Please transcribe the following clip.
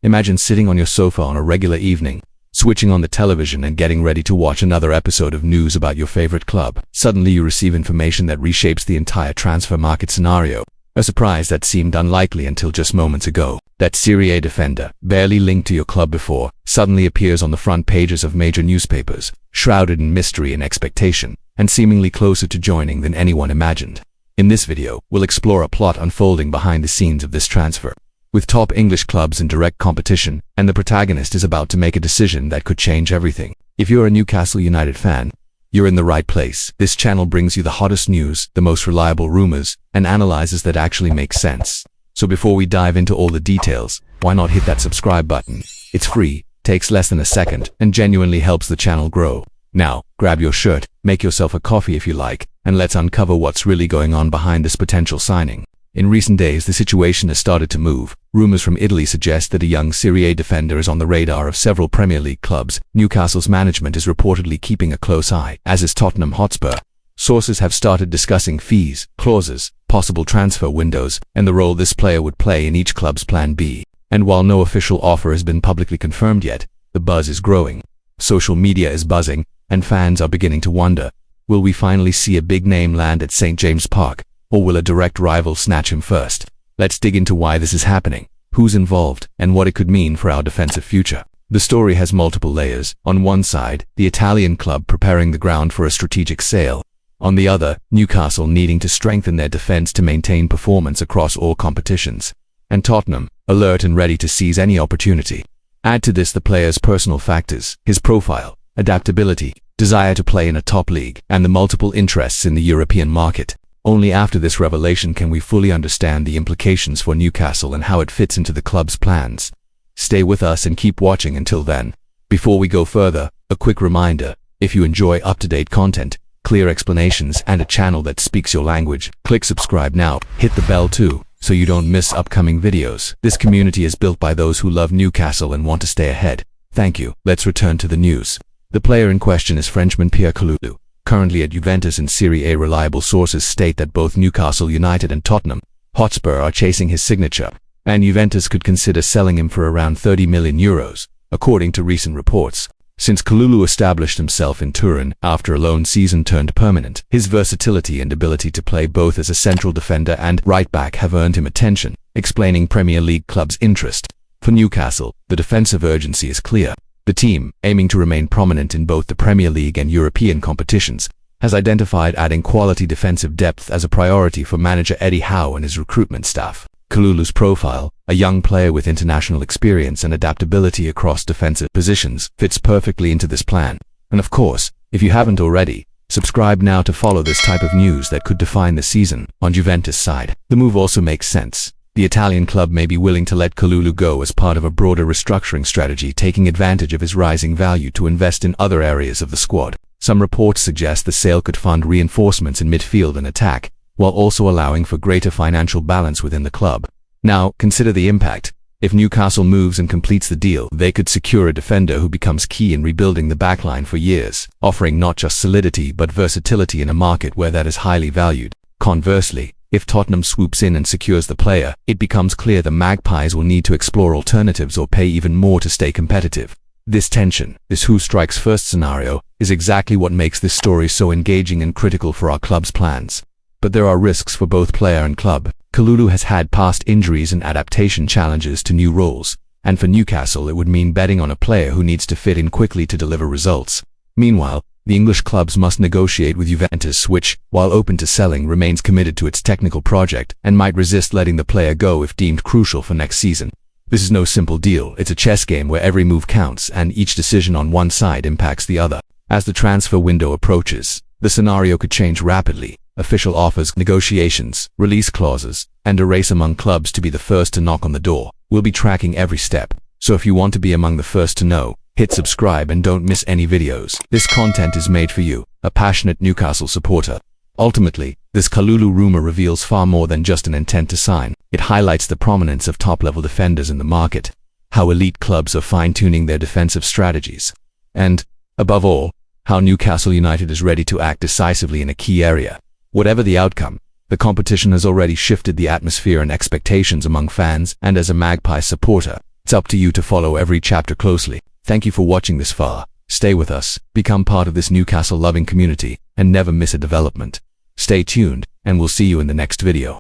Imagine sitting on your sofa on a regular evening, switching on the television and getting ready to watch another episode of news about your favorite club. Suddenly you receive information that reshapes the entire transfer market scenario. A surprise that seemed unlikely until just moments ago. That Serie A defender, barely linked to your club before, suddenly appears on the front pages of major newspapers, shrouded in mystery and expectation, and seemingly closer to joining than anyone imagined. In this video, we'll explore a plot unfolding behind the scenes of this transfer. With top English clubs in direct competition, and the protagonist is about to make a decision that could change everything. If you're a Newcastle United fan, you're in the right place. This channel brings you the hottest news, the most reliable rumors, and analyses that actually make sense. So before we dive into all the details, why not hit that subscribe button? It's free, takes less than a second, and genuinely helps the channel grow. Now, grab your shirt, make yourself a coffee if you like, and let's uncover what's really going on behind this potential signing. In recent days, the situation has started to move. Rumors from Italy suggest that a young Serie A defender is on the radar of several Premier League clubs. Newcastle's management is reportedly keeping a close eye, as is Tottenham Hotspur. Sources have started discussing fees, clauses, possible transfer windows, and the role this player would play in each club's plan B. And while no official offer has been publicly confirmed yet, the buzz is growing. Social media is buzzing, and fans are beginning to wonder, will we finally see a big name land at St. James Park? Or will a direct rival snatch him first? Let's dig into why this is happening, who's involved, and what it could mean for our defensive future. The story has multiple layers. On one side, the Italian club preparing the ground for a strategic sale. On the other, Newcastle needing to strengthen their defense to maintain performance across all competitions. And Tottenham, alert and ready to seize any opportunity. Add to this the player's personal factors, his profile, adaptability, desire to play in a top league, and the multiple interests in the European market. Only after this revelation can we fully understand the implications for Newcastle and how it fits into the club's plans. Stay with us and keep watching until then. Before we go further, a quick reminder, if you enjoy up-to-date content, clear explanations, and a channel that speaks your language, click subscribe now. Hit the bell too, so you don't miss upcoming videos. This community is built by those who love Newcastle and want to stay ahead. Thank you. Let's return to the news. The player in question is Frenchman Pierre Kalulu, currently at Juventus in Serie A. Reliable sources state that both Newcastle United and Tottenham Hotspur are chasing his signature, and Juventus could consider selling him for around €30 million, according to recent reports. Since Kalulu established himself in Turin after a loan season turned permanent, his versatility and ability to play both as a central defender and right-back have earned him attention, explaining Premier League clubs' interest. For Newcastle, the defensive urgency is clear. The team, aiming to remain prominent in both the Premier League and European competitions, has identified adding quality defensive depth as a priority for manager Eddie Howe and his recruitment staff. Kalulu's profile, a young player with international experience and adaptability across defensive positions, fits perfectly into this plan. And of course, if you haven't already, subscribe now to follow this type of news that could define the season. On Juventus' side, the move also makes sense. The Italian club may be willing to let Kalulu go as part of a broader restructuring strategy, taking advantage of his rising value to invest in other areas of the squad. Some reports suggest the sale could fund reinforcements in midfield and attack, while also allowing for greater financial balance within the club. Now, consider the impact. If Newcastle moves and completes the deal, they could secure a defender who becomes key in rebuilding the backline for years, offering not just solidity but versatility in a market where that is highly valued. Conversely, if Tottenham swoops in and secures the player, it becomes clear the Magpies will need to explore alternatives or pay even more to stay competitive. This tension, this who strikes first scenario, is exactly what makes this story so engaging and critical for our club's plans. But there are risks for both player and club. Kalulu has had past injuries and adaptation challenges to new roles, and for Newcastle it would mean betting on a player who needs to fit in quickly to deliver results. Meanwhile, the English clubs must negotiate with Juventus, which, while open to selling, remains committed to its technical project and might resist letting the player go if deemed crucial for next season. This is no simple deal. It's a chess game where every move counts and each decision on one side impacts the other. As the transfer window approaches, the scenario could change rapidly. Official offers, negotiations, release clauses, and a race among clubs to be the first to knock on the door. We'll be tracking every step. So if you want to be among the first to know, hit subscribe and don't miss any videos. This content is made for you, a passionate Newcastle supporter. Ultimately, this Kalulu rumor reveals far more than just an intent to sign. It highlights the prominence of top-level defenders in the market, how elite clubs are fine-tuning their defensive strategies, and, above all, how Newcastle United is ready to act decisively in a key area. Whatever the outcome, the competition has already shifted the atmosphere and expectations among fans, and as a Magpie supporter, It's up to you to follow every chapter closely. Thank you for watching this far. Stay with us, become part of this Newcastle loving community, and never miss a development. Stay tuned, and we'll see you in the next video.